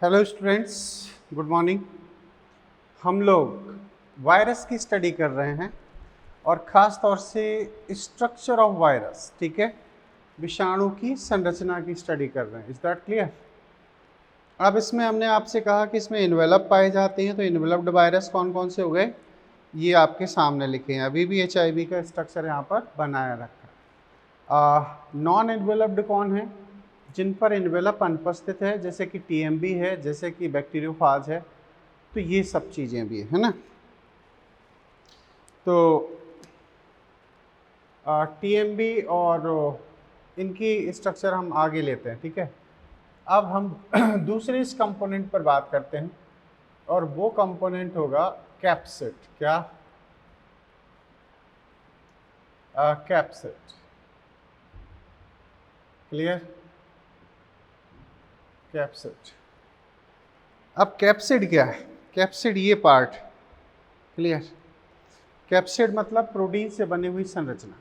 Hello students, good morning. हम लोग virus की स्टडी कर रहे हैं और ख़ास तौर से स्ट्रक्चर ऑफ वायरस, ठीक है, विषाणु की संरचना की स्टडी कर रहे हैं। Is that clear? अब इसमें हमने आपसे कहा कि इसमें इन्वेलप पाए जाते हैं, तो इन्वेलप्ड वायरस कौन कौन से हो गए, ये आपके सामने लिखे हैं। अभी भी HIV का स्ट्रक्चर यहाँ पर बनाया रखा। नॉन इन्वेलप्ड कौन है? जिन पर इन्वेलप अनुपस्थित है, जैसे कि TMB है, जैसे कि बैक्टीरियोफाज है, तो ये सब चीज़ें भी है ना। तो TMB और इनकी स्ट्रक्चर हम आगे लेते हैं, ठीक है। अब हम दूसरे इस कंपोनेंट पर बात करते हैं और वो कंपोनेंट होगा कैप्सिड। क्या? कैप्सिड। क्लियर? कैप्सिड। अब कैप्सिड क्या है? कैप्सिड ये पार्ट। क्लियर? कैप्सिड मतलब प्रोटीन से बनी हुई संरचना,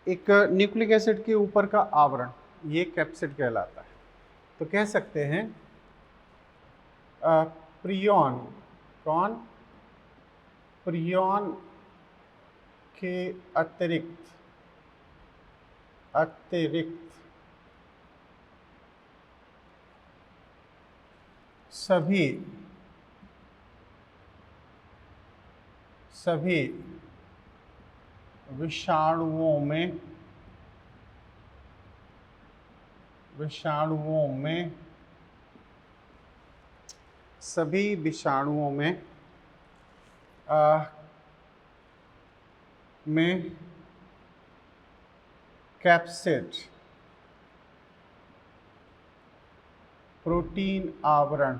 एक न्यूक्लिक एसिड के ऊपर का आवरण, ये कैप्सिड कहलाता है। तो कह सकते हैं प्रियॉन, कौन? प्रियॉन के अतिरिक्त सभी विषाणुओं में कैप्सिड प्रोटीन आवरण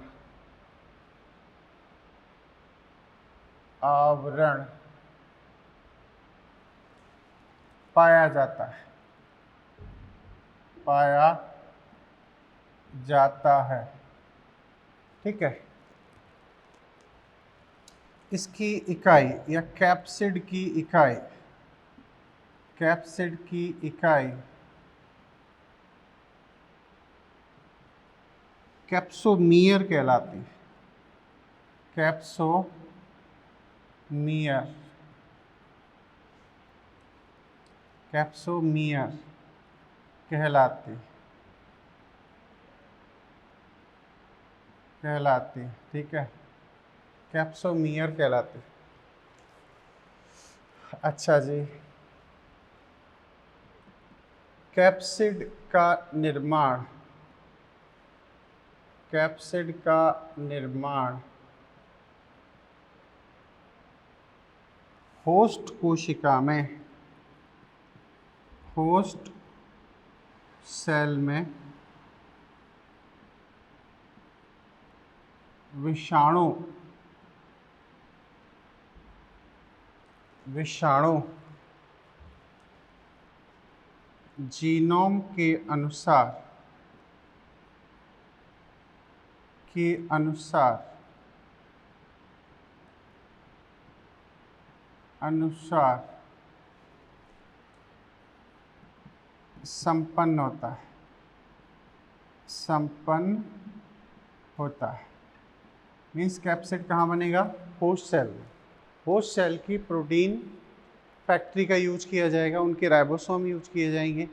पाया जाता है, ठीक है। इसकी इकाई या कैप्सिड की इकाई कैप्सोमियर कहलाती है। कैप्सोमियर कहलाती, ठीक है। कैप्सोमियर कहलाती। अच्छा जी, कैप्सिड का निर्माण होस्ट कोशिका में, होस्ट सेल में विषाणु जीनोम के अनुसार संपन्न होता है। मीन्स कैप्सिड कहाँ बनेगा? होस्ट सेल में। होस्ट सेल की प्रोटीन फैक्ट्री का यूज किया जाएगा, उनके राइबोसोम यूज किए जाएंगे,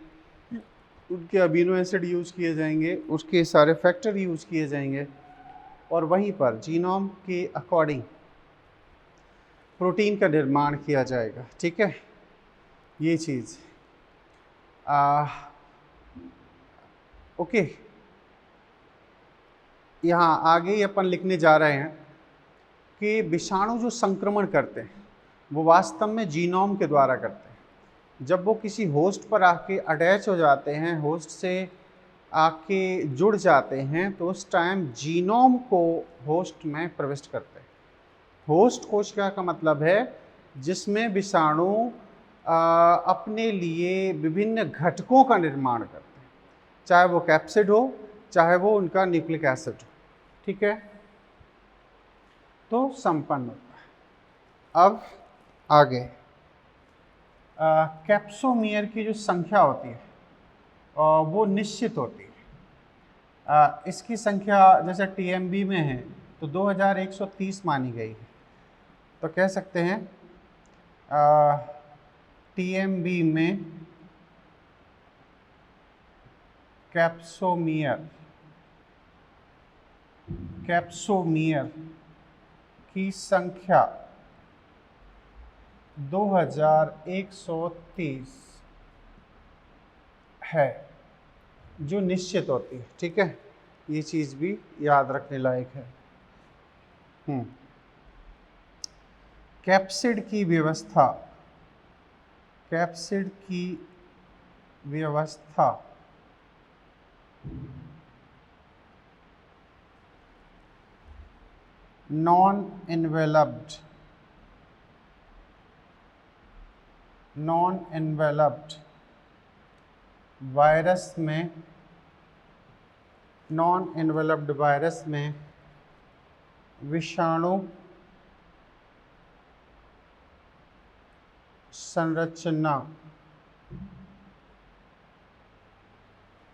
उनके अमीनो एसिड यूज किए जाएंगे, उसके सारे फैक्टर यूज किए जाएंगे और वहीं पर जीनोम के अकॉर्डिंग प्रोटीन का निर्माण किया जाएगा, ठीक है। ये चीज़ ओके। यहाँ आगे ही अपन लिखने जा रहे हैं कि विषाणु जो संक्रमण करते हैं वो वास्तव में जीनोम के द्वारा करते हैं। जब वो किसी होस्ट पर आके अटैच हो जाते हैं, होस्ट से आके जुड़ जाते हैं, तो उस टाइम जीनोम को होस्ट में प्रविष्ट करते हैं। होस्ट कोशिका का मतलब है जिसमें विषाणु अपने लिए विभिन्न घटकों का निर्माण करते हैं, चाहे वो कैप्सिड हो, चाहे वो उनका न्यूक्लिक एसिड हो, ठीक है। तो संपन्न होता है। अब आगे कैप्सोमियर की जो संख्या होती है वो निश्चित होती है। इसकी संख्या जैसे TMB में है तो 2130 मानी गई है। तो कह सकते हैं TMB में कैप्सोमियर की संख्या 2130 है, जो निश्चित होती है। ठीक है, ये चीज़ भी याद रखने लायक है। कैप्सिड की व्यवस्था नॉन एनवेलप्ड वायरस में विषाणु संरचना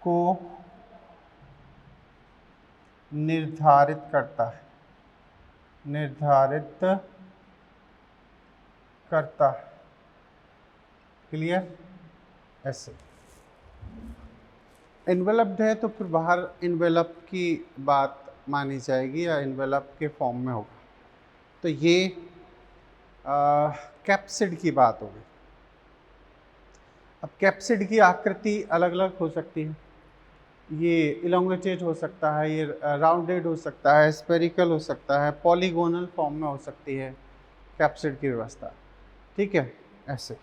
को निर्धारित करता है। क्लियर? ऐसे इन्वेलप्ड है तो फिर बाहर इन्वेलप की बात मानी जाएगी या इन्वेलप के फॉर्म में होगा। तो ये कैप्सिड की बात होगी। अब कैप्सिड की आकृति अलग अलग हो सकती है। ये इलोंगेटेड हो सकता है, ये राउंडेड हो सकता है, स्पेरिकल हो सकता है, पॉलीगोनल फॉर्म में हो सकती है कैप्सिड की व्यवस्था। ठीक है, ऐसे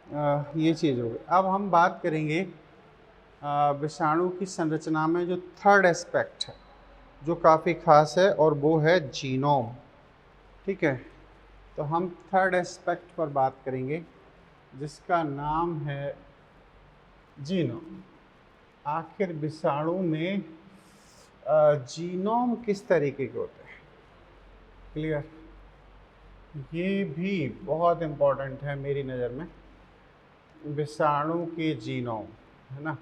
ये चीज़ होगी। अब हम बात करेंगे विषाणु की संरचना में जो थर्ड एस्पेक्ट है, जो काफ़ी खास है, और वो है जीनोम। ठीक है, तो हम थर्ड एस्पेक्ट पर बात करेंगे जिसका नाम है जीनोम। आखिर विषाणु में जीनोम किस तरीके के होते हैं? क्लियर? ये भी बहुत इम्पोर्टेंट है मेरी नज़र में, विषाणु के जीनोम, है ना।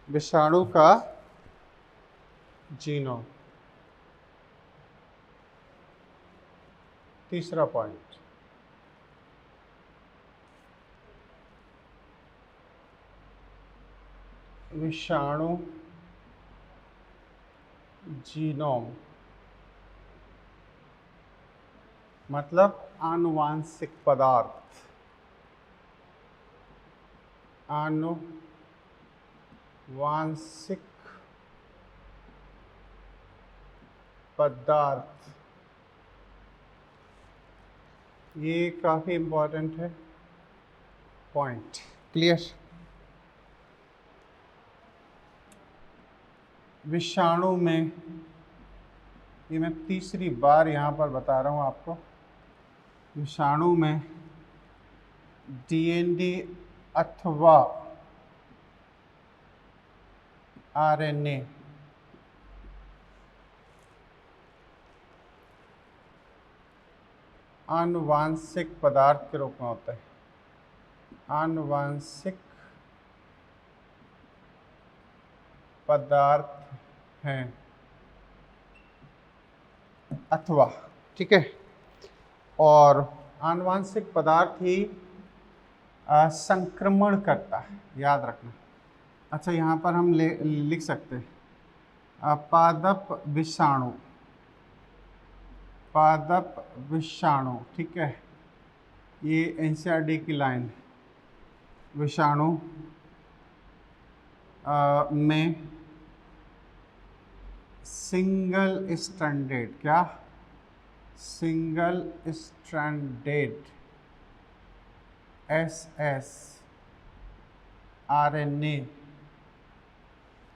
विषाणु का जीनोम, तीसरा पॉइंट। विषाणु जीनोम मतलब आनुवांशिक पदार्थ। आनुवांशिक पदार्थ, ये काफ़ी इम्पोर्टेंट है पॉइंट। क्लियर? विषाणु में, ये मैं तीसरी बार यहाँ पर बता रहा हूँ आपको, विषाणु में DNA अथवा RNA आनुवांशिक पदार्थ के रूप में होता है। आनुवांशिक पदार्थ हैं अथवा, ठीक है, और आनुवांशिक पदार्थ ही संक्रमण करता है, याद रखना। अच्छा, यहाँ पर हम लिख सकते हैं पादप विषाणु, ठीक है, ये NCERT की लाइन। विषाणु में सिंगल स्टैंडर्ड, क्या single stranded SS RNA,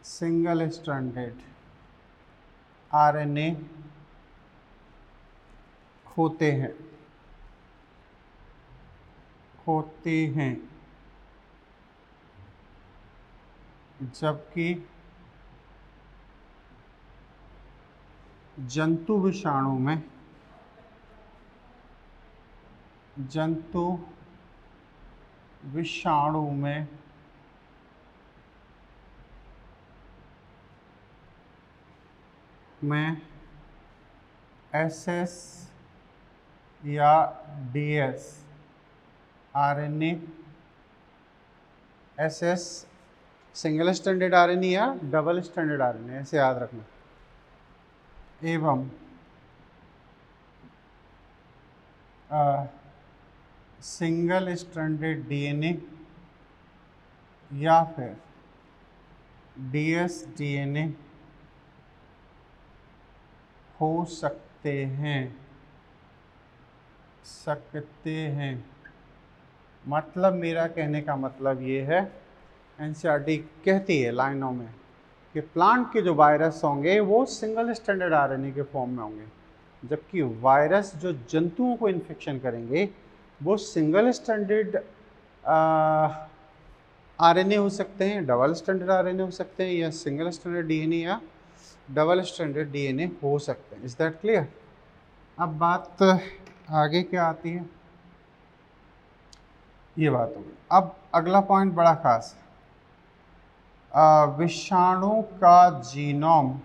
single stranded RNA होते हैं जबकि जंतु विषाणु में SS या DS RNA, SS single stranded RNA या डबल स्ट्रैंडेड RNA, ऐसे याद रखना, एवं सिंगल स्ट्रैंडेड DNA या फिर dsDNA हो सकते हैं। मतलब मेरा कहने का मतलब ये है, एनसीईआरटी कहती है लाइनों में कि प्लांट के जो वायरस होंगे वो सिंगल स्ट्रैंडेड आरएनए के फॉर्म में होंगे, जबकि वायरस जो जंतुओं को इन्फेक्शन करेंगे वो सिंगल स्ट्रैंडेड आरएनए हो सकते हैं, डबल स्ट्रैंडेड आरएनए हो सकते हैं, या सिंगल स्ट्रैंडेड डीएनए या डबल स्ट्रैंडेड डीएनए हो सकते हैं। Is that clear? अब बात आगे क्या आती है, ये बात होगी। अब अगला पॉइंट बड़ा खास है, विषाणु का जीनोम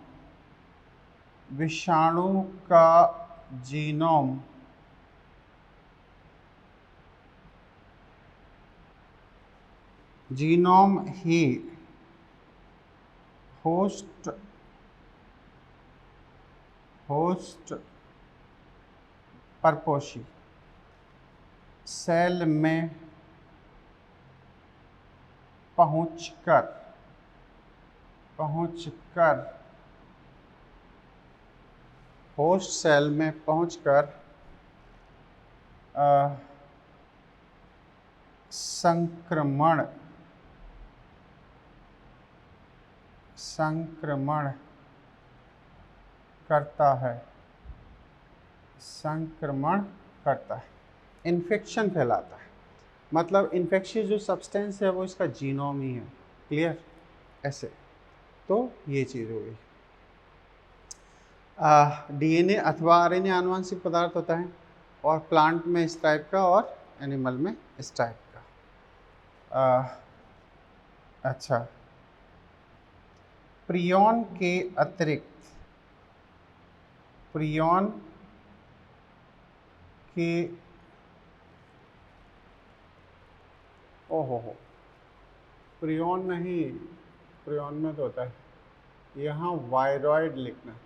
जीनोम ही होस्ट परपोषी सेल में पहुंचकर होस्ट सेल में पहुंचकर संक्रमण करता है, इन्फेक्शन फैलाता है। मतलब इन्फेक्शियस जो सब्सटेंस है वो इसका जीनोम ही है। क्लियर? ऐसे तो ये चीज़ हो गई। डीएनए अथवा आरएनए आनुवंशिक पदार्थ होता है, और प्लांट में इस टाइप का और एनिमल में इस टाइप का। अच्छा, प्रियॉन के अतिरिक्त प्रियॉन नहीं, प्रियॉन में तो होता है, यहाँ वायरॉइड लिखना,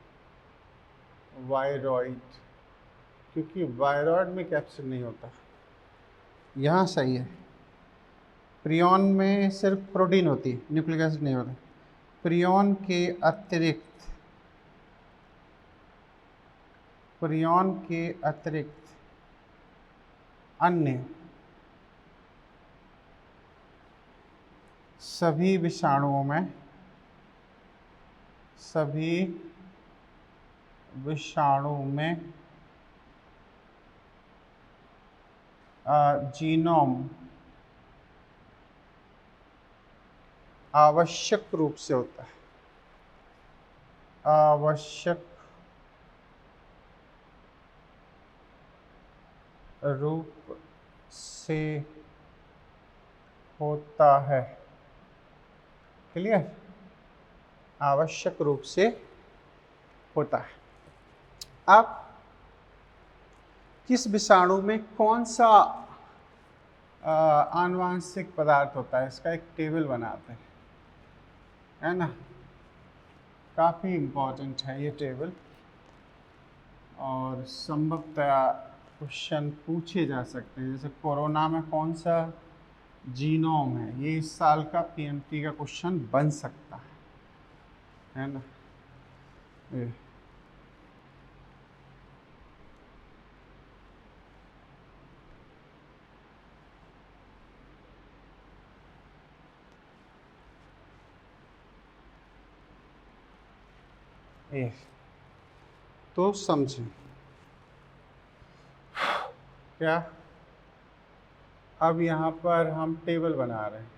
वायरॉइड, क्योंकि वायरॉइड में कैप्सिड नहीं होता, यहाँ सही है। प्रियॉन में सिर्फ प्रोटीन होती है, न्यूक्लिक एसिड नहीं होता। प्रियॉन के अतिरिक्त अन्य सभी विषाणुओं में जीनोम आवश्यक रूप से होता है, आवश्यक रूप से होता है। क्लियर? आवश्यक रूप से होता है। अब किस विषाणु में कौन सा आनुवंशिक पदार्थ होता है, इसका एक टेबल बनाते हैं, है ना। काफ़ी इम्पोर्टेंट है ये टेबल, और संभवतः क्वेश्चन पूछे जा सकते हैं। जैसे कोरोना में कौन सा जीनोम है, ये इस साल का पीएमटी का क्वेश्चन बन सकता है ना। ए। तो समझें क्या, अब यहाँ पर हम टेबल बना रहे हैं।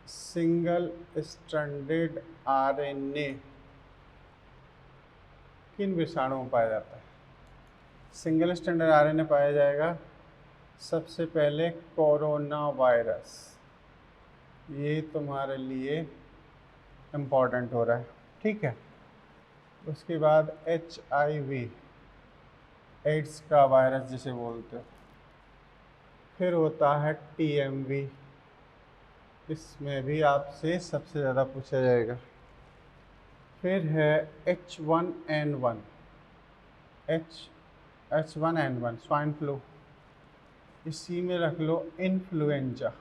सिंगल स्ट्रैंडेड आरएनए किन विषाणुओं में पाया जाता है? सिंगल स्ट्रैंडेड आरएनए पाया जाएगा सबसे पहले कोरोना वायरस, ये तुम्हारे लिए इम्पोर्टेंट हो रहा है, ठीक है। उसके बाद HIV, एड्स का वायरस जिसे बोलते हो। फिर होता है TMV, इसमें भी आपसे सबसे ज़्यादा पूछा जाएगा। फिर है H1N1, H1N1 स्वाइन फ्लू, इसी में रख लो इन्फ्लुएंजा,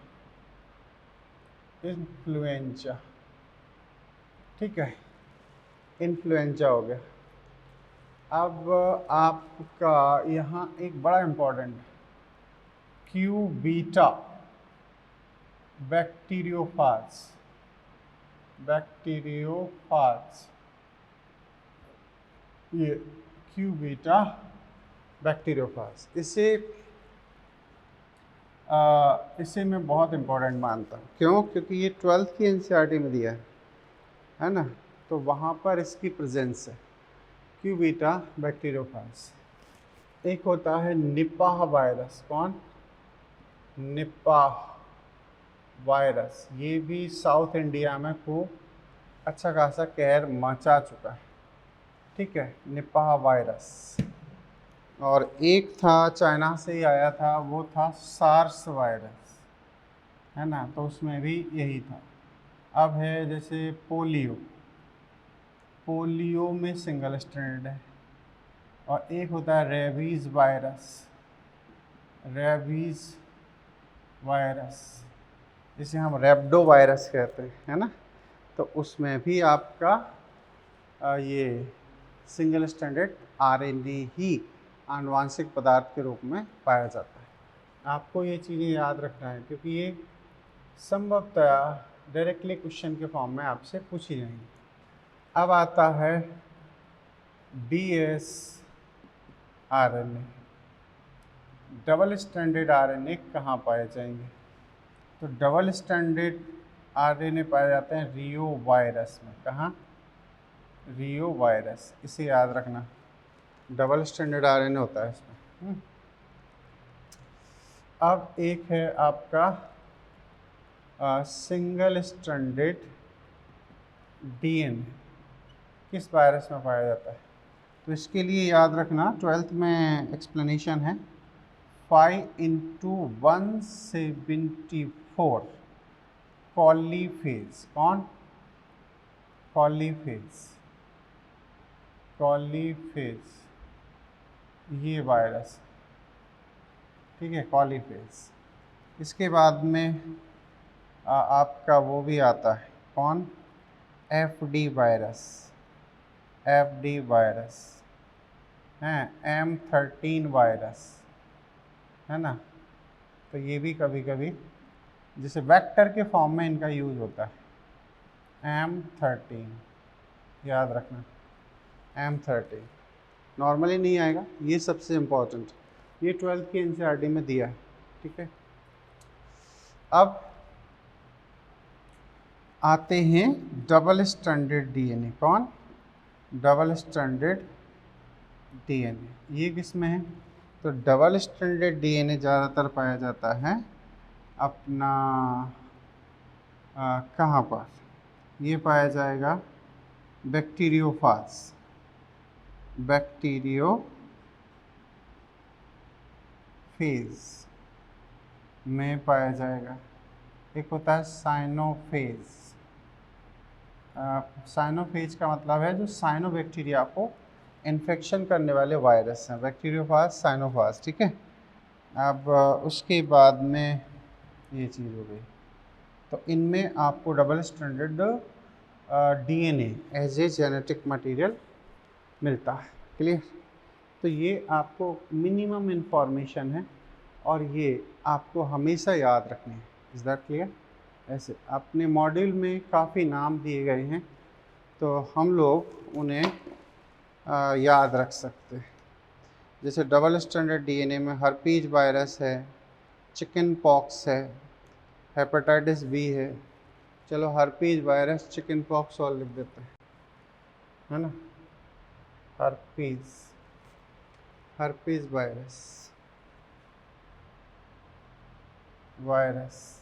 ठीक है, इन्फ्लुएंजा हो गया। अब आपका यहाँ एक बड़ा इम्पोर्टेंट क्यू बीटा बैक्टीरियोफाज, ये क्यू बीटा बैक्टीरियोफाज, इसे मैं बहुत इम्पोर्टेंट मानता हूँ। क्यों? क्योंकि ये 12th की NCERT में दिया है ना, तो वहाँ पर इसकी प्रेजेंस है, क्यू बीटा बैक्टीरियोफाज। एक होता है निपाह वायरस, कौन? निपाह वायरस, ये भी साउथ इंडिया में खूब अच्छा खासा कहर मचा चुका है, ठीक है, निपाह वायरस। और एक था चाइना से ही आया था, वो था सार्स वायरस, है ना, तो उसमें भी यही था। अब है जैसे पोलियो में सिंगल स्ट्रैंडेड है। और एक होता है रेबीज़ वायरस, जिसे हम रेब्डो वायरस कहते हैं, है ना, तो उसमें भी आपका ये सिंगल स्ट्रैंडेड RNA ही आनुवांशिक पदार्थ के रूप में पाया जाता है। आपको ये चीज़ें याद रखना है, क्योंकि ये संभवतः डायरेक्टली क्वेश्चन के फॉर्म में आपसे पूछी जाएंगी। अब आता है DS RNA, double stranded RNA कहाँ पाए जाएंगे? तो डबल स्ट्रैंडेड RNA पाए जाते हैं रियो वायरस में। कहाँ? रियो वायरस, इसे याद रखना, डबल स्ट्रैंडेड RNA होता है इसमें। अब एक है आपका सिंगल स्ट्रैंडेड DNA, किस वायरस में पाया जाता है? तो इसके लिए याद रखना, 12th में एक्सप्लेनेशन है, 5x174 कॉलीफेज। कौन? कॉलीफेज, ये वायरस, ठीक है, कॉलीफेज। इसके बाद में आपका वो भी आता है, कौन? FD वायरस हैं, M13 वायरस, है ना, तो ये भी कभी कभी जैसे वेक्टर के फॉर्म में इनका यूज होता है। M13 याद रखना, M13 नॉर्मली नहीं आएगा, ये सबसे इम्पोर्टेंट, ये 12th की NCERT में दिया है, ठीक है। अब आते हैं डबल स्ट्रैंडेड DNA। कौन? डबल स्ट्रैंडेड DNA, ये किस में है? तो डबल स्ट्रैंडेड DNA ज़्यादातर पाया जाता है अपना कहाँ पर? ये पाया जाएगा बैक्टीरियोफेज में पाया जाएगा। एक होता है साइनोफेज का मतलब है जो साइनोबैक्टीरिया को इन्फेक्शन करने वाले वायरस हैं, बैक्टीरियोफेज, साइनोफेज, ठीक है। अब उसके बाद में ये चीज़ हो गई, तो इनमें आपको double stranded DNA as a genetic material मिलता है, क्लियर। तो ये आपको मिनिमम इन्फॉर्मेशन है और ये आपको हमेशा याद रखनी है। Is that clear? ऐसे अपने मॉड्यूल में काफ़ी नाम दिए गए हैं तो हम लोग उन्हें याद रख सकते हैं। जैसे डबल स्टैंडर्ड डीएनए में हर्पीज वायरस है, चिकन पॉक्स है, हेपेटाइटिस बी है। चलो हर्पीज वायरस, चिकन पॉक्स और लिख देते हैं, है ना। हर्पीज वायरस,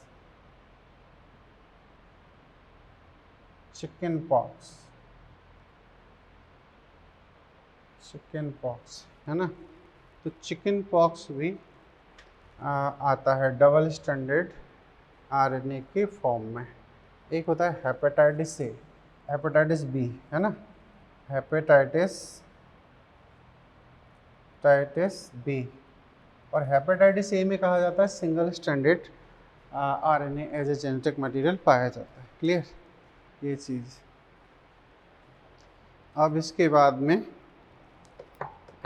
चिकन पॉक्स, है ना। तो चिकन पॉक्स भी आता है डबल स्टैंडर्ड आरएनए के फॉर्म में। एक होता है हेपेटाइटिस ए, हेपेटाइटिस बी, है ना, हेपेटाइटिस बी। और हेपेटाइटिस ए में कहा जाता है single standard RNA as a genetic material पाया जाता है। क्लियर ये चीज़। अब इसके बाद में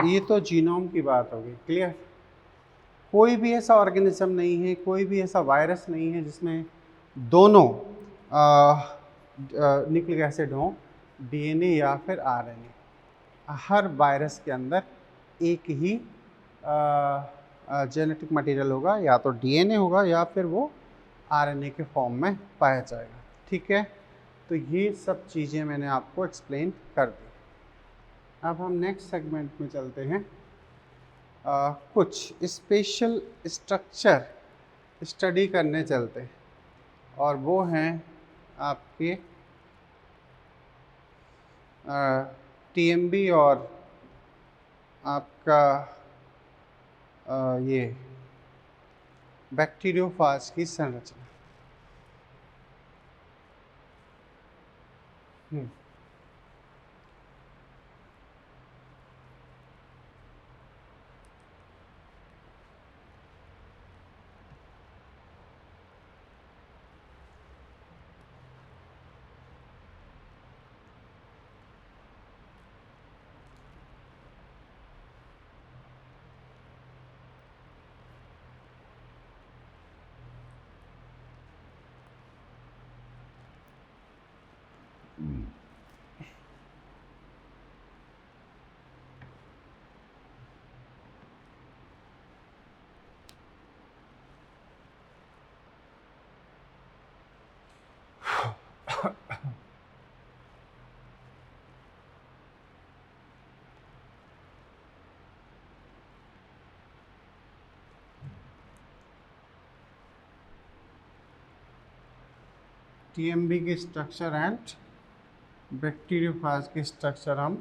ये तो जीनोम की बात होगी। क्लियर। कोई भी ऐसा ऑर्गेनिज्म नहीं है, कोई भी ऐसा वायरस नहीं है जिसमें दोनों न्यूक्लिक एसिड हों, डीएनए या फिर आरएनए। हर वायरस के अंदर एक ही जेनेटिक मटेरियल होगा, या तो डीएनए होगा या फिर वो आरएनए के फॉर्म में पाया जाएगा। ठीक है, तो ये सब चीज़ें मैंने आपको एक्सप्लेन कर दी। अब हम नेक्स्ट सेगमेंट में चलते हैं। कुछ स्पेशल स्ट्रक्चर स्टडी करने चलते हैं, और वो हैं आपके टीएमबी और आपका ये बैक्टीरियोफाज की संरचना। टीएमबी की स्ट्रक्चर एंड बैक्टीरियोफाज की स्ट्रक्चर हम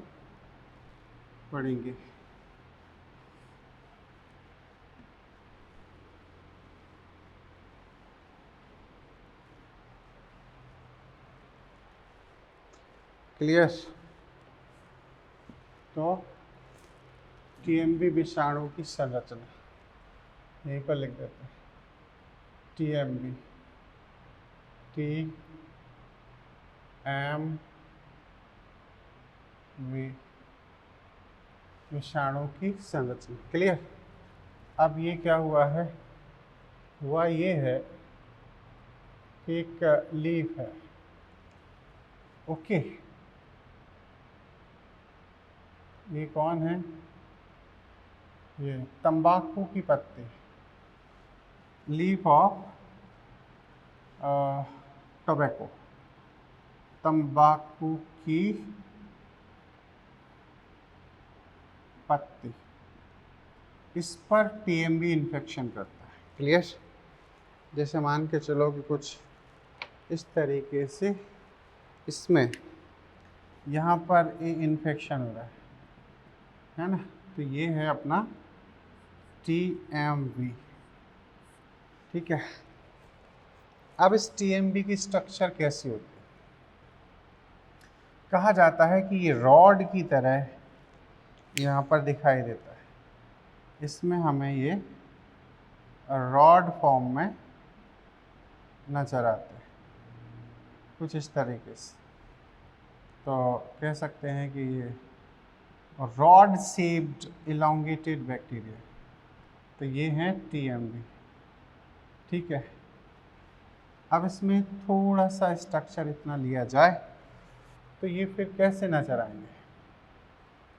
पढ़ेंगे। क्लियर। तो टीएमबी विषाणु की संरचना यहीं पर लिख देते हैं। टीएमबी, विषाणु की संरचना। क्लियर। अब ये क्या हुआ है, हुआ ये है कि एक लीफ है। ओके, ये कौन है, ये तंबाकू की पत्ती, लीफ ऑफ टोबैको, तंबाकू की पत्ती, इस पर टीएमबी इन्फेक्शन करता है। क्लियर। जैसे मान के चलो कि कुछ इस तरीके से इसमें यहाँ पर ये इन्फेक्शन हो रहा है ना। तो ये है अपना टीएमबी। ठीक है। अब इस टीएमबी की स्ट्रक्चर कैसी होती है, कहा जाता है कि ये रॉड की तरह यहाँ पर दिखाई देता है। इसमें हमें ये रॉड फॉर्म में नजर आते हैं कुछ इस तरीके से। तो कह सकते हैं कि ये रॉड शेप्ड इलोंगेटेड बैक्टीरिया, तो ये है टीएमबी। ठीक है। अब इसमें थोड़ा सा स्ट्रक्चर इतना लिया जाए तो ये फिर कैसे नज़र आएंगे?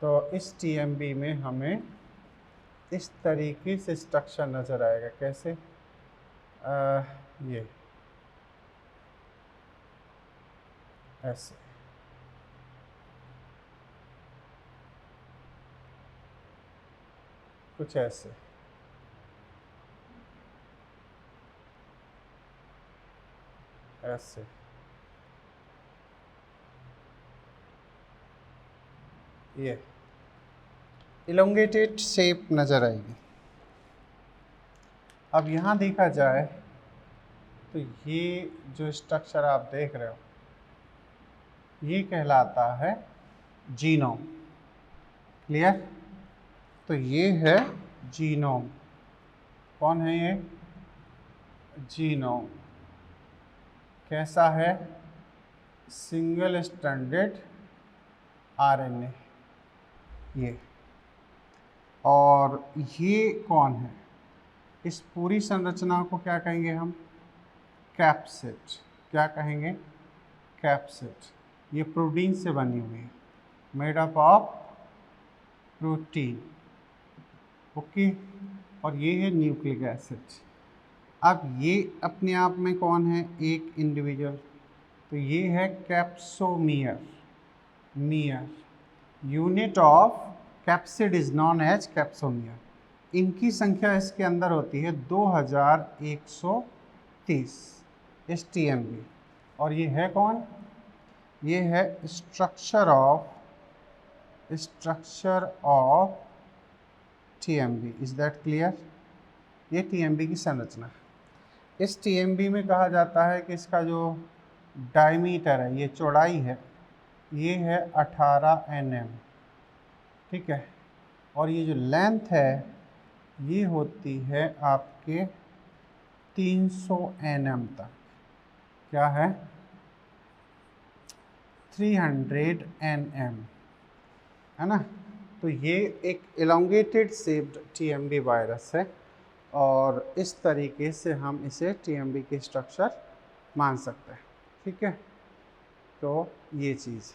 तो इस TMB में हमें इस तरीके से स्ट्रक्चर नज़र आएगा। कैसे? ये ऐसे, कुछ ऐसे। ऐसे ये इलोंगेटेड शेप नज़र आएगी। अब यहाँ देखा जाए तो ये जो स्ट्रक्चर आप देख रहे हो ये कहलाता है जीनोम। क्लियर? तो ये है जीनोम। कौन है ये? जीनोम। कैसा है? सिंगल स्ट्रैंडेड RNA ये। और ये कौन है? इस पूरी संरचना को क्या कहेंगे हम? कैप्सिड। क्या कहेंगे? कैप्सिड। ये प्रोटीन से बनी हुई है, made up of protein. Okay. और ये है न्यूक्लिक एसिड। अब ये अपने आप में कौन है? एक इंडिविजुअल। तो ये है capsomere. Unit of capsid is known as capsomere. इनकी संख्या इसके अंदर होती है 2130 इस TMB। और ये है कौन? ये है structure of TMB। Is that clear? ये TMB की संरचना। इस TMB में कहा जाता है कि इसका जो डायमीटर है, ये चौड़ाई है, ये है 18 nm। ठीक है। और ये जो लेंथ है ये होती है आपके 300 nm तक। क्या है? 300 nm, है ना? तो ये एक एलोंगेटेड शेप्ड TMB वायरस है और इस तरीके से हम इसे TMB के स्ट्रक्चर मान सकते हैं। ठीक है। तो ये चीज़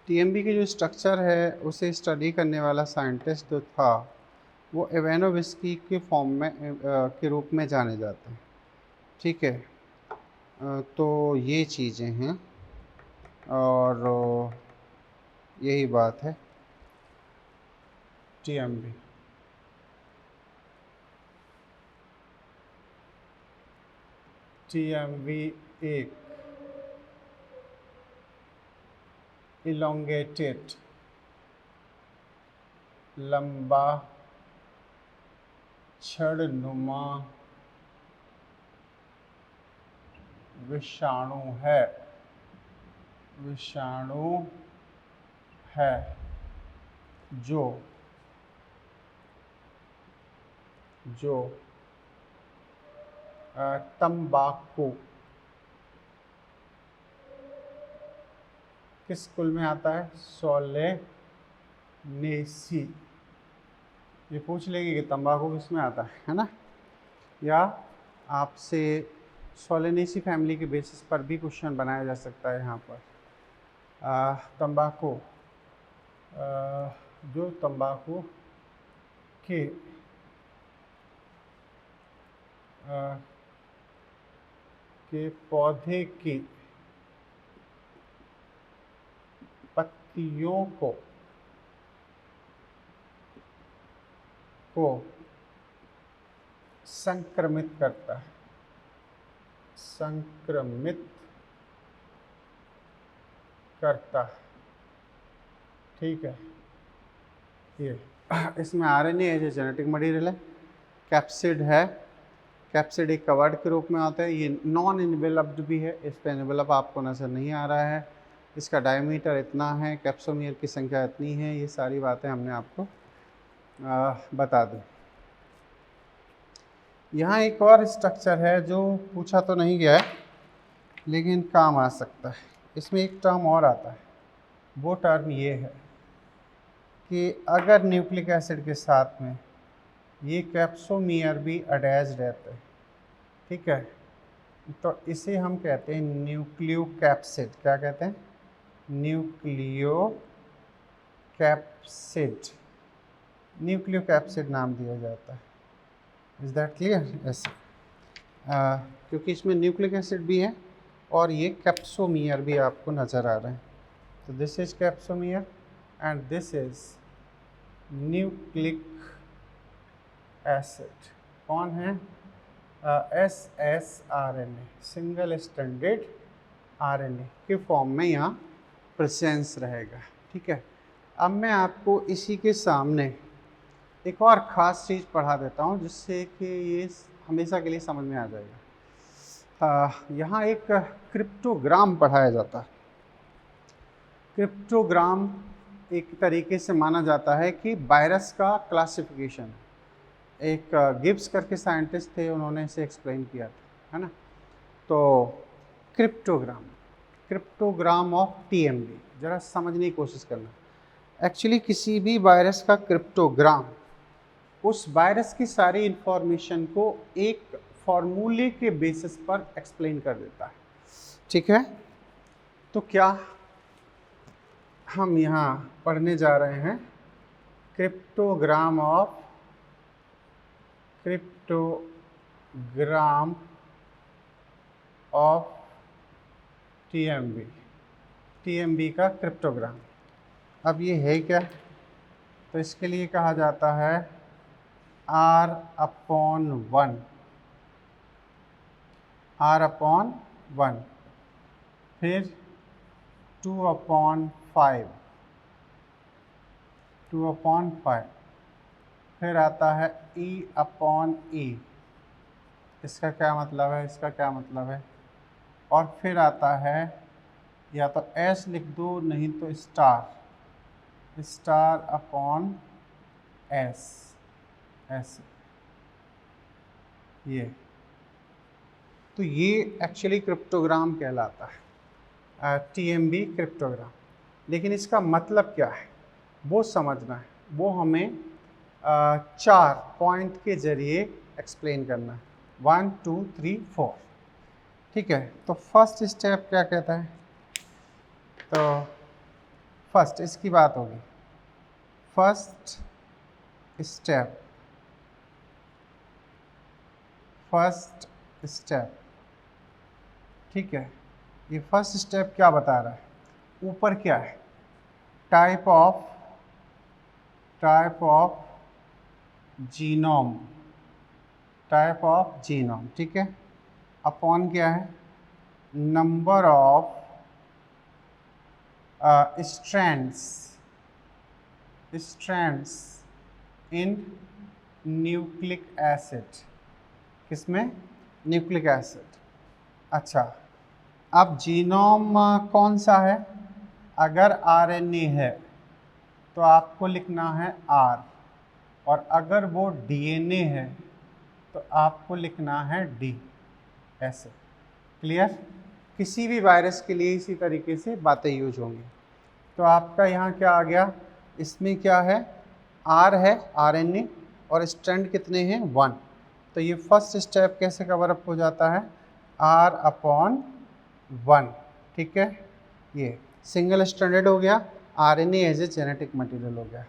TMB की जो स्ट्रक्चर है उसे स्टडी करने वाला साइंटिस्ट जो था वो इवानोव्स्की के फॉर्म में के रूप में जाने जाते हैं। ठीक है। तो ये चीज़ें हैं और यही बात है TMB। एक इलोंगेटेड लंबा छड़नुमा विषाणु है जो तंबाकू किस कुल में आता है? सोलेनेसी। ये पूछ लेगी कि तंबाकू किस में आता है ना? या आपसे सोलेनेसी फैमिली के बेसिस पर भी क्वेश्चन बनाया जा सकता है। यहाँ पर तंबाकू जो तंबाकू के पौधे की पत्तियों को संक्रमित करता है। ठीक है। ये इसमें RNA है जो जेनेटिक मटेरियल है। कैप्सिड है। कैप्सिड एक कवर्ड के रूप में आता है। ये नॉन इन्वेलप्ड भी है। इस पर इन्वेलप आपको नज़र नहीं आ रहा है। इसका डायमीटर इतना है, कैप्सोमियर की संख्या इतनी है। ये सारी बातें हमने आपको बता दी। यहाँ एक और स्ट्रक्चर है जो पूछा तो नहीं गया है लेकिन काम आ सकता है। इसमें एक टर्म और आता है। वो टर्म ये है कि अगर न्यूक्लिक एसिड के साथ में ये कैप्सोमियर भी अटैच रहते हैं ठीक है, तो इसे हम कहते हैं न्यूक्लियोकैप्सिड। क्या कहते हैं? न्यूक्लियोकैप्सिड। न्यूक्लियोकैप्सिड नाम दिया जाता है। Is that clear? ऐसे क्योंकि इसमें न्यूक्लिक एसिड भी है और ये कैप्सोमियर भी आपको नज़र आ रहे हैं। तो this is capsomere and this is nucleic acid. कौन है? SSRNA, सिंगल स्टैंडर्ड RNA के फॉर्म में यहाँ प्रेजेंस रहेगा। ठीक है, अब मैं आपको इसी के सामने एक और ख़ास चीज़ पढ़ा देता हूँ जिससे कि ये हमेशा के लिए समझ में आ जाएगा। यहाँ एक क्रिप्टोग्राम पढ़ाया जाता है। क्रिप्टोग्राम एक तरीके से माना जाता है कि वायरस का क्लासिफिकेशन है। एक गिब्स करके साइंटिस्ट थे, उन्होंने इसे एक्सप्लेन किया था, है ना। तो क्रिप्टोग्राम ऑफ TMB, ज़रा समझने की कोशिश करना। एक्चुअली किसी भी वायरस का क्रिप्टोग्राम उस वायरस की सारी इंफॉर्मेशन को एक फॉर्मूले के बेसिस पर एक्सप्लेन कर देता है। ठीक है, तो क्या हम यहाँ पढ़ने जा रहे हैं? क्रिप्टोग्राम ऑफ TMB का क्रिप्टोग्राम। अब ये है क्या? तो इसके लिए कहा जाता है R/1, फिर 2/5, फिर आता है E/E। इसका क्या मतलब है? इसका क्या मतलब है? और फिर आता है, या तो S लिख दो, नहीं तो S/S, ऐसे। ये तो ये एक्चुअली क्रिप्टोग्राम कहलाता है, TMB क्रिप्टोग्राम। लेकिन इसका मतलब क्या है वो समझना है, वो हमें 4 पॉइंट के जरिए एक्सप्लेन करना है। 1 2 3 4। ठीक है, तो फर्स्ट स्टेप क्या कहता है? तो फर्स्ट इसकी बात होगी। फर्स्ट स्टेप, ठीक है, ये फर्स्ट स्टेप क्या बता रहा है? ऊपर क्या है? टाइप ऑफ जीनोम, ठीक है। अपॉन क्या है? Number of strands in nucleic acid. किसमें? Nucleic acid. अच्छा, अब जीनोम कौन सा है? अगर RNA है तो आपको लिखना है R, और अगर वो DNA है तो आपको लिखना है D। ऐसे क्लियर? किसी भी वायरस के लिए इसी तरीके से बातें यूज होंगी। तो आपका यहाँ क्या आ गया? इसमें क्या है? R है, RNA, और स्ट्रैंड कितने हैं? 1। तो ये फर्स्ट स्टेप कैसे कवर अप हो जाता है? R/1, ठीक है। ये सिंगल स्ट्रैंडेड हो गया, RNA as a genetic material हो गया।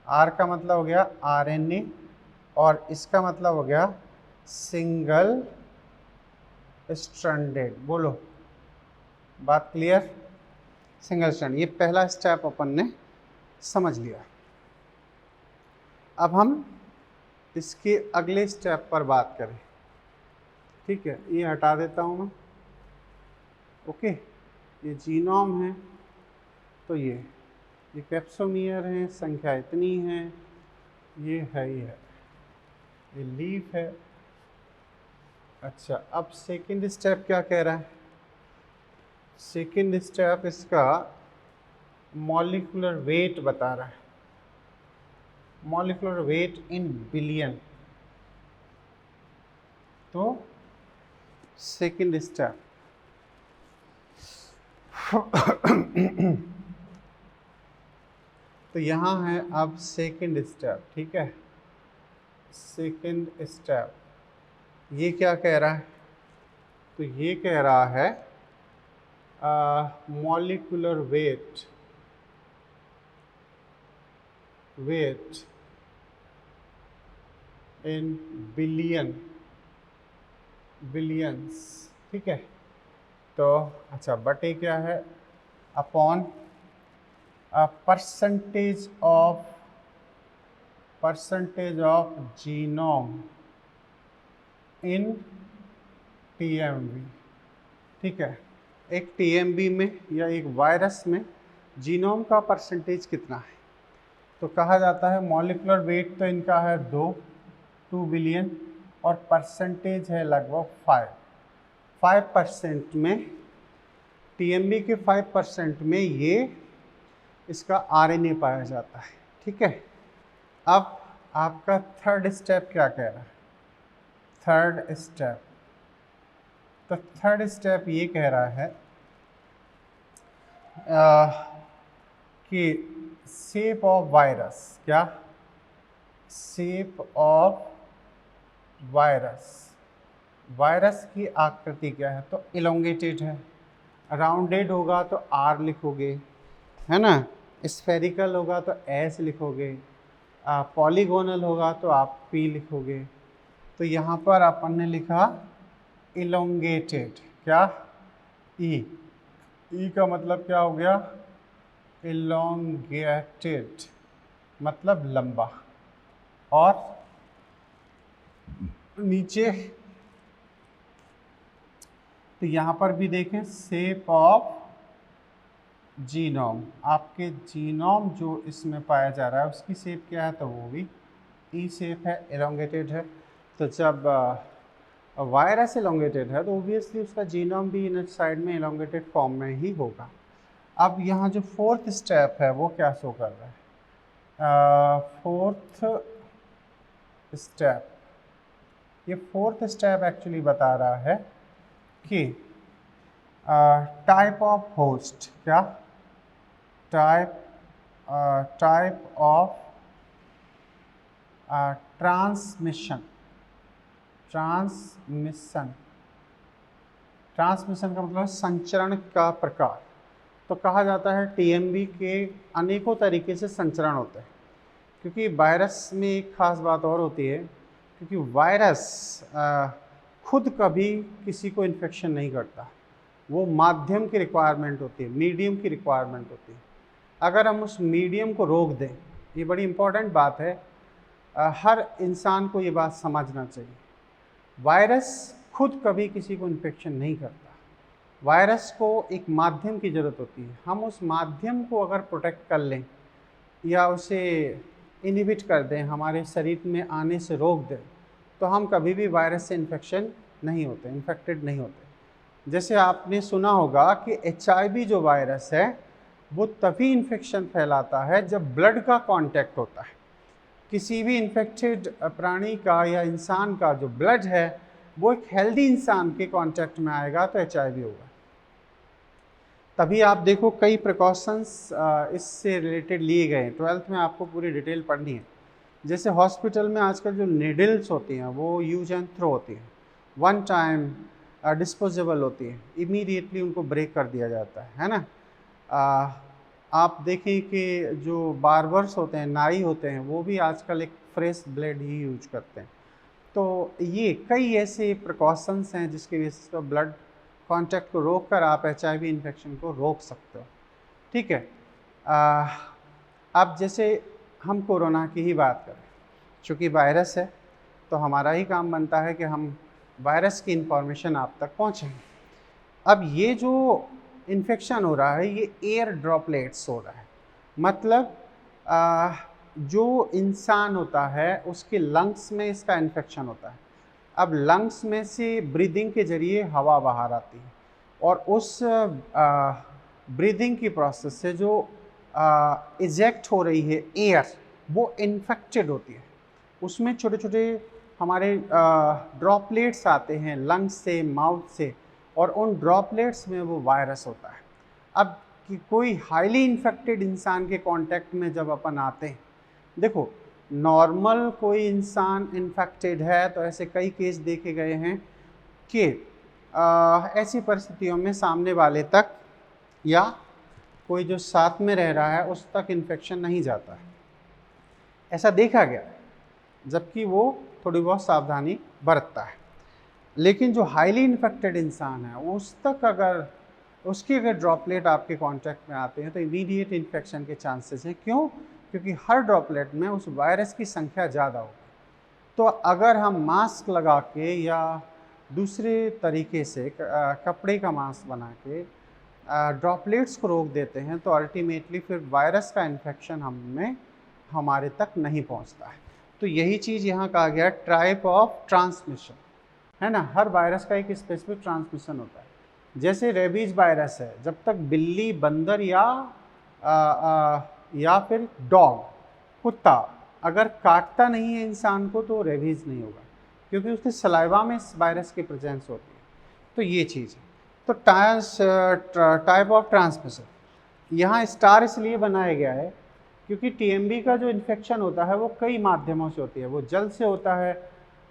R का मतलब हो गया RNA, और इसका मतलब हो गया सिंगल स्ट्रैंडेड। बोलो, बात क्लियर? सिंगल स्ट्रैंड, ये पहला स्टेप अपन ने समझ लिया। अब हम इसके अगले स्टेप पर बात करें। ठीक है, ये हटा देता हूँ मैं। ओके, ये जीनोम है, तो ये कैप्सोमियर है, संख्या इतनी है, ये है, ये लीफ है। अच्छा, अब सेकंड स्टेप क्या कह रहा है? सेकंड स्टेप इसका मॉलिक्यूलर वेट बता रहा है। मॉलिक्यूलर वेट इन बिलियन। तो सेकंड स्टेप तो यहाँ है अब सेकंड स्टेप। ठीक है, सेकंड स्टेप ये क्या कह रहा है? तो ये कह रहा है मॉलिक्यूलर वेट इन बिलियंस, ठीक है। तो अच्छा, बटे क्या है, upon percentage of genome in TMV, ठीक है। एक टीएमवी में या एक वायरस में जीनोम का परसेंटेज कितना है, तो कहा जाता है मॉलिक्यूलर वेट तो इनका है 2 बिलियन और परसेंटेज है लगभग 5% में, टीएमवी के 5% में ये इसका आरएनए पाया जाता है, ठीक है। अब आपका थर्ड स्टेप क्या कह रहा है, थर्ड स्टेप ये कह रहा है कि शेप ऑफ वायरस, क्या शेप ऑफ वायरस की आकृति क्या है, तो इलोंगेटेड है। राउंडेड होगा तो आर लिखोगे, है ना, स्फेरिकल होगा तो एस लिखोगे, पॉलीगोनल होगा तो आप पी लिखोगे। तो यहाँ पर अपन ने लिखा इलोंगेटेड, क्या, ई का मतलब क्या हो गया, इलोंगेटेड मतलब लंबा, और नीचे तो यहाँ पर भी देखें शेप ऑफ जीनोम, आपके जीनोम जो इसमें पाया जा रहा है उसकी शेप क्या है, तो वो भी ई शेप है, एलोंगेटेड है। तो जब वायरस एलोंगेटेड है तो ओबियसली उसका जीनोम भी इन साइड में एलोंगेटेड फॉर्म में ही होगा। अब यहाँ जो फोर्थ स्टेप है वो क्या शो कर रहा है, फोर्थ स्टेप एक्चुअली बता रहा है कि टाइप ऑफ होस्ट, क्या, टाइप ऑफ ट्रांसमिशन का मतलब संचरण का प्रकार। तो कहा जाता है टीएमवी के अनेकों तरीके से संचरण होते हैं, क्योंकि वायरस में एक खास बात और होती है, क्योंकि वायरस खुद कभी किसी को इन्फेक्शन नहीं करता, वो माध्यम की रिक्वायरमेंट होती है, मीडियम की रिक्वायरमेंट होती है। अगर हम उस मीडियम को रोक दें, ये बड़ी इम्पॉर्टेंट बात है, हर इंसान को ये बात समझना चाहिए, वायरस खुद कभी किसी को इन्फेक्शन नहीं करता, वायरस को एक माध्यम की ज़रूरत होती है। हम उस माध्यम को अगर प्रोटेक्ट कर लें या उसे इनहिबिट कर दें, हमारे शरीर में आने से रोक दें, तो हम कभी भी वायरस से इन्फेक्टेड नहीं होते। जैसे आपने सुना होगा कि HIV जो वायरस है वो तभी इन्फेक्शन फैलाता है जब ब्लड का कांटेक्ट होता है। किसी भी इन्फेक्टेड प्राणी का या इंसान का जो ब्लड है वो एक हेल्दी इंसान के कांटेक्ट में आएगा तो HIV होगा। तभी आप देखो कई प्रिकॉशंस इससे रिलेटेड लिए गए हैं, 12th में आपको पूरी डिटेल पढ़नी है। जैसे हॉस्पिटल में आजकल जो नीडल्स होती हैं वो यूज एंड थ्रो होती हैं, वन टाइम डिस्पोजेबल होती है, इमीडिएटली उनको ब्रेक कर दिया जाता है ना। आप देखें कि जो बार्बर्स होते हैं, नाई होते हैं, वो भी आजकल एक फ्रेश ब्लेड ही यूज करते हैं। तो ये कई ऐसे प्रिकॉशंस हैं जिसके बेसिस पर ब्लड कांटेक्ट को रोक कर आप HIV इन्फेक्शन को रोक सकते हो, ठीक है। अब जैसे हम कोरोना की ही बात करें, चूँकि वायरस है तो हमारा ही काम बनता है कि हम वायरस की इंफॉर्मेशन आप तक पहुँचें। अब ये जो इन्फेक्शन हो रहा है ये एयर ड्रॉपलेट्स हो रहा है, मतलब जो इंसान होता है उसके लंग्स में इसका इन्फेक्शन होता है। अब लंग्स में से ब्रीदिंग के जरिए हवा बाहर आती है और उस ब्रीदिंग की प्रोसेस से जो इजेक्ट हो रही है एयर वो इन्फेक्टेड होती है। उसमें छोटे छोटे हमारे ड्रॉपलेट्स आते हैं लंग्स से, माउथ से, और उन ड्रॉपलेट्स में वो वायरस होता है। अब कि कोई हाईली इन्फेक्टेड इंसान के कांटेक्ट में जब अपन आते हैं, देखो नॉर्मल कोई इंसान इन्फेक्टेड है तो ऐसे कई केस देखे गए हैं कि ऐसी परिस्थितियों में सामने वाले तक या कोई जो साथ में रह रहा है उस तक इन्फेक्शन नहीं जाता है, ऐसा देखा गया, जबकि वो थोड़ी बहुत सावधानी बरतता है। लेकिन जो हाईली इन्फेक्टेड इंसान है उस तक अगर उसकी अगर ड्रॉपलेट आपके कांटेक्ट में आते हैं तो इमीडिएट इन्फेक्शन के चांसेस हैं। क्यों? क्योंकि हर ड्रॉपलेट में उस वायरस की संख्या ज़्यादा होगी। तो अगर हम मास्क लगा के या दूसरे तरीके से कपड़े का मास्क बना के ड्रॉपलेट्स को रोक देते हैं तो अल्टीमेटली फिर वायरस का इन्फेक्शन हमें हमारे तक नहीं पहुंचता है। तो यही चीज़ यहाँ कहा गया, टाइप ऑफ ट्रांसमिशन, है ना। हर वायरस का एक स्पेसिफिक ट्रांसमिशन होता है। जैसे रेबीज वायरस है, जब तक बिल्ली, बंदर या फिर डॉग, कुत्ता अगर काटता नहीं है इंसान को तो रेबीज नहीं होगा, क्योंकि उसके सलाइवा में इस वायरस की प्रेजेंस होती है। तो ये चीज़ है। तो टाइप ऑफ ट्रांसमिशन यहाँ स्टार इसलिए बनाया गया है क्योंकि टीएमबी का जो इन्फेक्शन होता है वो कई माध्यमों से होती है। वो जल से होता है,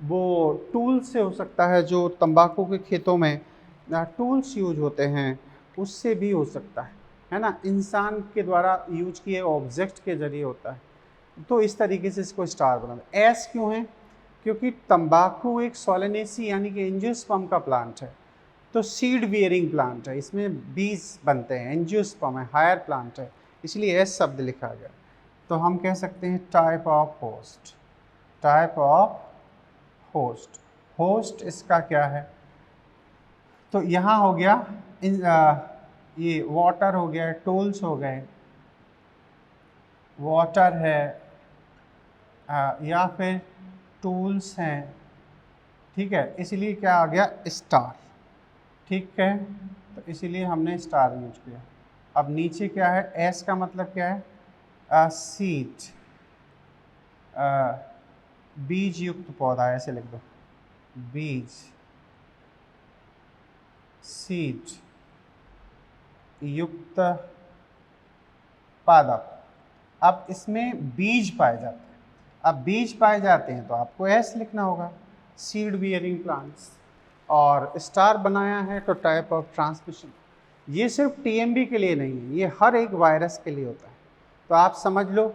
वो टूल से हो सकता है, जो तंबाकू के खेतों में टूल्स यूज होते हैं उससे भी हो सकता है ना। इंसान के द्वारा यूज किए ऑब्जेक्ट के जरिए होता है। तो इस तरीके से इसको स्टार बना। एस क्यों है? क्योंकि तंबाकू एक सोलेनेसी यानी कि एंजियोस्पर्म का प्लांट है, तो सीड बियरिंग प्लांट है, इसमें बीज बनते हैं, एंजियोस्पर्म है, हायर प्लांट है, इसलिए एस शब्द लिखा गया। तो हम कह सकते हैं type of host. Type of host, host इसका क्या है? तो यहाँ हो गया ये वाटर हो गया, टूल्स हो गए, वाटर है या फिर टूल्स हैं, ठीक है। इसलिए क्या आ गया? स्टार, ठीक है। तो इसीलिए हमने स्टार यूज किया। अब नीचे क्या है? एस का मतलब क्या है? सीड, बीज युक्त पौधा, ऐसे लिख दो, बीज, सीड युक्त पादप। अब इसमें बीज पाए जाते हैं। अब बीज पाए जाते हैं तो आपको एस लिखना होगा, सीड बियरिंग प्लांट्स। और स्टार बनाया है तो टाइप ऑफ ट्रांसमिशन। ये सिर्फ टीएमबी के लिए नहीं है, ये हर एक वायरस के लिए होता है। तो आप समझ लो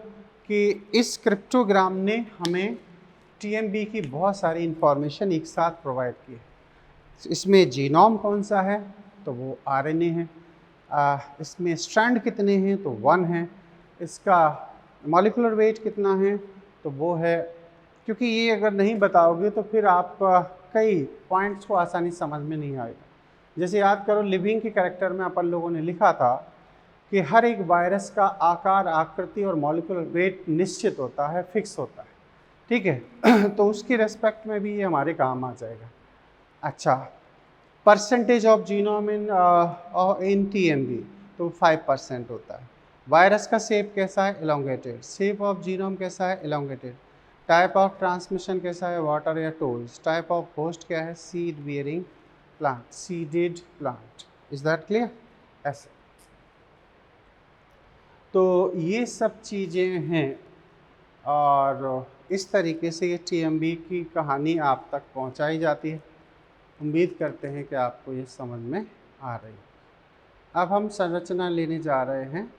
कि इस क्रिप्टोग्राम ने हमें टीएमबी की बहुत सारी इंफॉर्मेशन एक साथ प्रोवाइड की है। इसमें जीनोम कौन सा है? तो वो आरएनए है। इसमें स्ट्रैंड कितने हैं? तो 1 है। इसका मॉलिक्यूलर वेट कितना है? तो वो है। क्योंकि ये अगर नहीं बताओगे तो फिर आप कई पॉइंट्स को आसानी समझ में नहीं आएगा। जैसे याद करो, लिविंग के कैरेक्टर में अपन लोगों ने लिखा था कि हर एक वायरस का आकार, आकृति और मॉलिक्यूलर वेट निश्चित होता है, फिक्स होता है, ठीक है। तो उसकी रेस्पेक्ट में भी ये हमारे काम आ जाएगा। अच्छा, percentage of genome in TMB, तो 5% होता है। वायरस का शेप कैसा है? एलोंगेटेड। शेप ऑफ जीनोम कैसा है? एलोंगेटेड। टाइप ऑफ ट्रांसमिशन कैसा है? वाटर या टूल्स। टाइप ऑफ होस्ट क्या है? Seed bearing plant, seeded plant. Is that clear? ऐसे तो ये सब चीज़ें हैं और इस तरीके से ये टीएमबी की कहानी आप तक पहुंचाई जाती है। उम्मीद करते हैं कि आपको ये समझ में आ रही है। अब हम संरचना लेने जा रहे हैं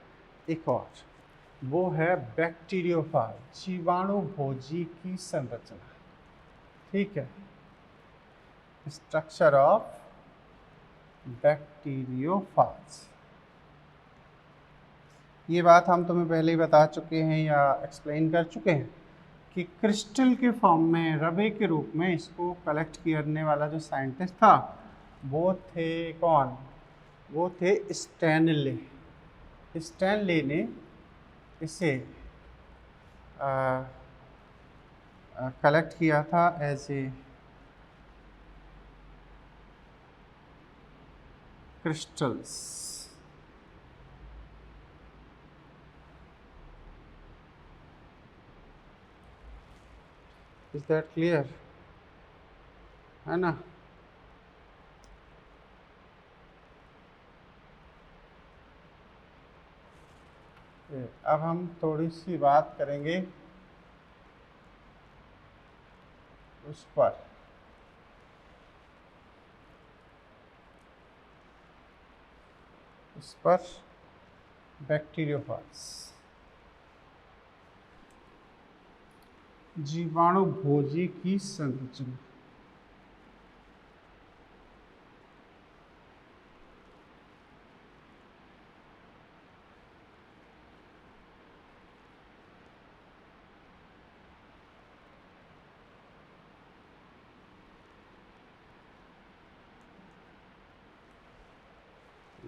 एक और, वो है बैक्टीरियोफाज, जीवाणुभोजी की संरचना, ठीक है। Structure of bacteriophage. ये बात हम तुम्हें पहले ही बता चुके हैं या एक्सप्लेन कर चुके हैं कि क्रिस्टल के फॉर्म में, रबे के रूप में इसको कलेक्ट करने वाला जो साइंटिस्ट था वो थे कौन? वो थे स्टैनले। स्टैनले ने इसे कलेक्ट किया था as a crystals. Is that clear? है ना। अब हम थोड़ी सी बात करेंगे उस पर। इस पर बैक्टीरियोफाज, जीवाणु भोजी की संरचना।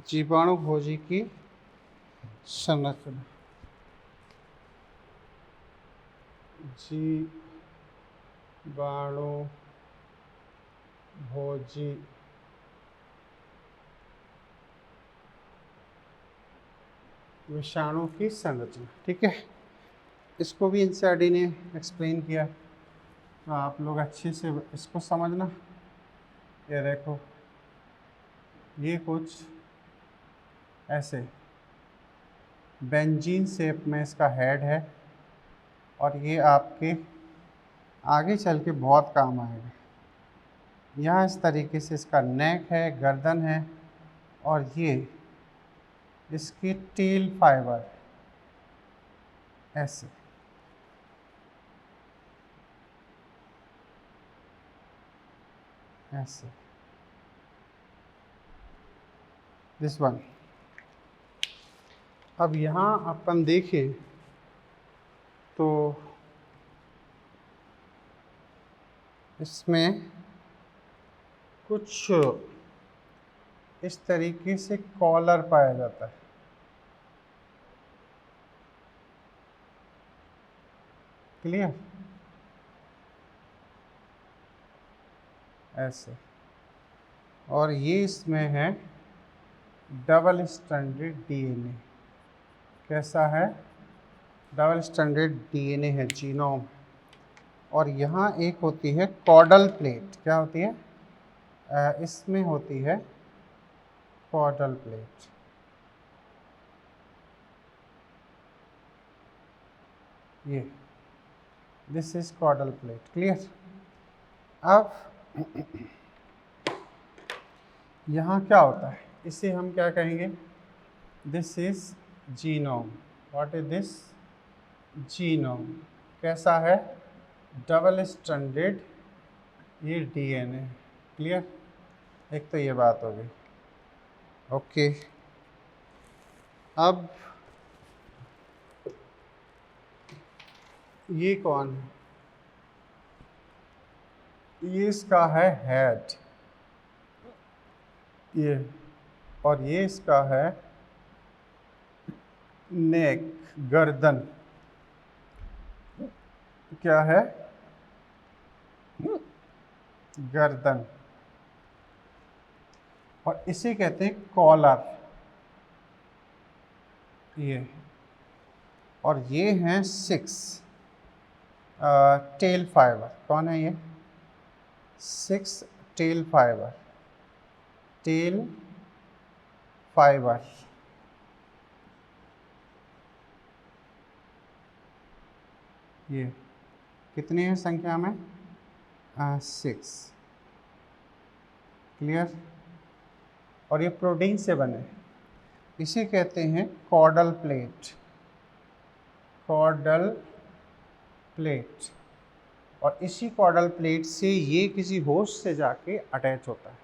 जीवाणु भोजी की संरचना, जीवाणु भोजी विषाणु की संरचना। ठीक है, इसको भी एनसीईआरटी ने एक्सप्लेन किया, तो आप लोग अच्छे से इसको समझना। ये देखो, ये कुछ ऐसे बेंजीन शेप में इसका हेड है, और ये आपके आगे चल के बहुत काम आएगा। यहाँ इस तरीके से इसका नेक है, गर्दन है, और ये इसकी टेल फाइबर ऐसे। ऐसे दिस वन। अब यहाँ अपन देखें तो इसमें कुछ इस तरीके से कॉलर पाया जाता है। क्लियर? ऐसे, और ये इसमें है डबल स्ट्रैंडेड डीएनए। कैसा है? डबल स्ट्रैंडेड डीएनए है, जीनोम। और यहाँ एक होती है कॉर्डल प्लेट। क्या होती है? इसमें होती है कॉर्डल प्लेट। ये this is chordal plate. Clear? अब यहाँ क्या होता है, इसे हम क्या कहेंगे? This is genome. What is this? Genome. कैसा है? डबल स्ट्रैंडेड ये डीएनए। क्लियर? एक तो ये बात हो गई। ओके, अब ये कौन है? ये इसका है हेड, ये, और ये इसका है नेक, गर्दन। क्या है? गर्दन। और इसे कहते हैं कॉलर। ये, और ये हैं 6 टेल फाइबर। कौन है ये? 6 टेल फाइबर। टेल फाइबर, ये कितने हैं संख्या में? 6। क्लियर? और ये प्रोटीन से बने, इसे कहते हैं कॉर्डल प्लेट। Chordal plate. और इसी कॉर्डल प्लेट से ये किसी होस्ट से जाके अटैच होता है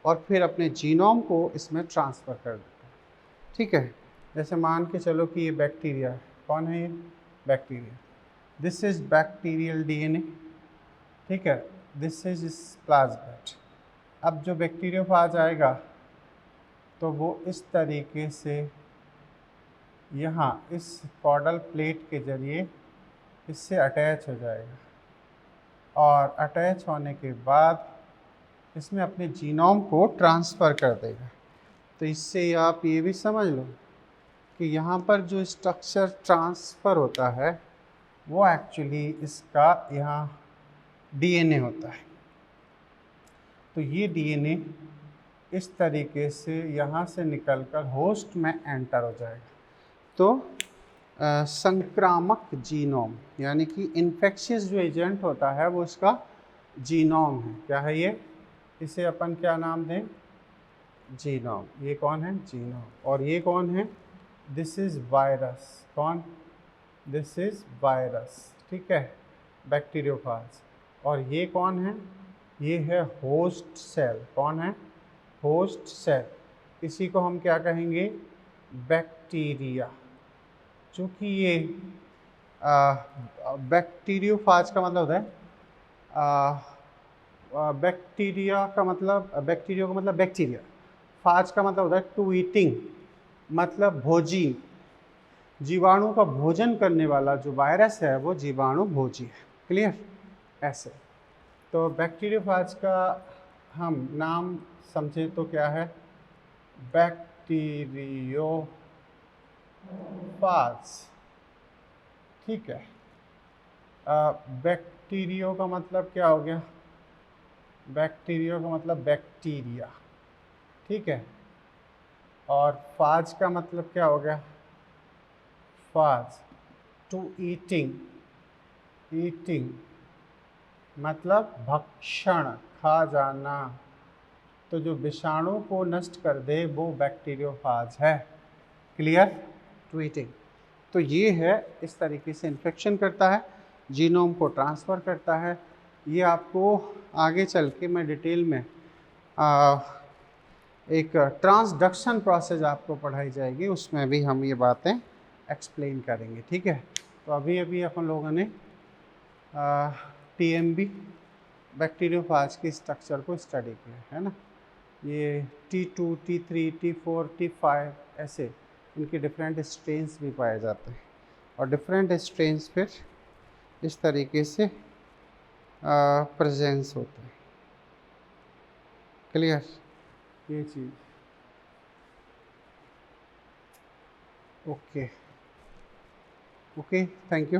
और फिर अपने जीनोम को इसमें ट्रांसफ़र कर देता है। ठीक है, जैसे मान के चलो कि ये बैक्टीरिया है। कौन है ये? Bacteria. This is bacterial DNA. ठीक है, दिस इज प्लाज्मिड। अब जो बैक्टीरियोफाज आएगा तो वो इस तरीके से यहाँ इस कॉर्डल प्लेट के ज़रिए इससे अटैच हो जाएगा, और अटैच होने के बाद इसमें अपने जीनोम को ट्रांसफ़र कर देगा। तो इससे आप ये भी समझ लो कि यहाँ पर जो स्ट्रक्चर ट्रांसफ़र होता है वो एक्चुअली इसका यहाँ डीएनए होता है। तो ये डीएनए इस तरीके से यहाँ से निकलकर होस्ट में एंटर हो जाएगा। तो संक्रामक जीनोम, यानी कि इन्फेक्शियस जो एजेंट होता है वो इसका जीनोम है। क्या है ये? इसे अपन क्या नाम दें? जीनोम। ये कौन है? जीनोम। और ये कौन है? This is virus. कौन? दिस इज़ वायरस, ठीक है, बैक्टीरियोफाज। और ये कौन है? ये है होस्ट सेल। कौन है? Host cell. इसी को हम क्या कहेंगे? बैक्टीरिया। चूँकि ये बैक्टीरियोफाज का मतलब होता है बैक्टीरिया का मतलब, बैक्टीरिया का मतलब बैक्टीरिया, फाज का मतलब होता है टू ईटिंग, मतलब भोजी। जीवाणु का भोजन करने वाला जो वायरस है वो जीवाणु भोजी है। क्लियर? ऐसे तो बैक्टीरियोफाज का हम नाम समझे तो क्या है? बैक्टीरियोफाज, ठीक है। बैक्टीरियो का मतलब क्या हो गया? बैक्टीरियो का मतलब बैक्टीरिया, ठीक है। और फाज का मतलब क्या हो गया? फाज, टू ईटिंग। ईटिंग मतलब भक्षण, खा जाना। तो जो विषाणु को नष्ट कर दे वो बैक्टीरियोफाज है। क्लियर? टू ईटिंग। तो ये है, इस तरीके से इन्फेक्शन करता है, जीनोम को ट्रांसफ़र करता है। ये आपको आगे चल के मैं डिटेल में एक ट्रांसडक्शन प्रोसेस आपको पढ़ाई जाएगी, उसमें भी हम ये बातें एक्सप्लेन करेंगे, ठीक है। तो अभी अभी अपन लोगों ने टीएमबी बैक्टीरियोफाज की स्ट्रक्चर को स्टडी किया है ना। ये T2, T3, T4, T5 ऐसे इनके डिफरेंट स्ट्रेन्स भी पाए जाते हैं, और डिफरेंट स्ट्रेन्स फिर इस तरीके से प्रेजेंस होते हैं। क्लियर? ये चीज़ ओके। Okay, thank you.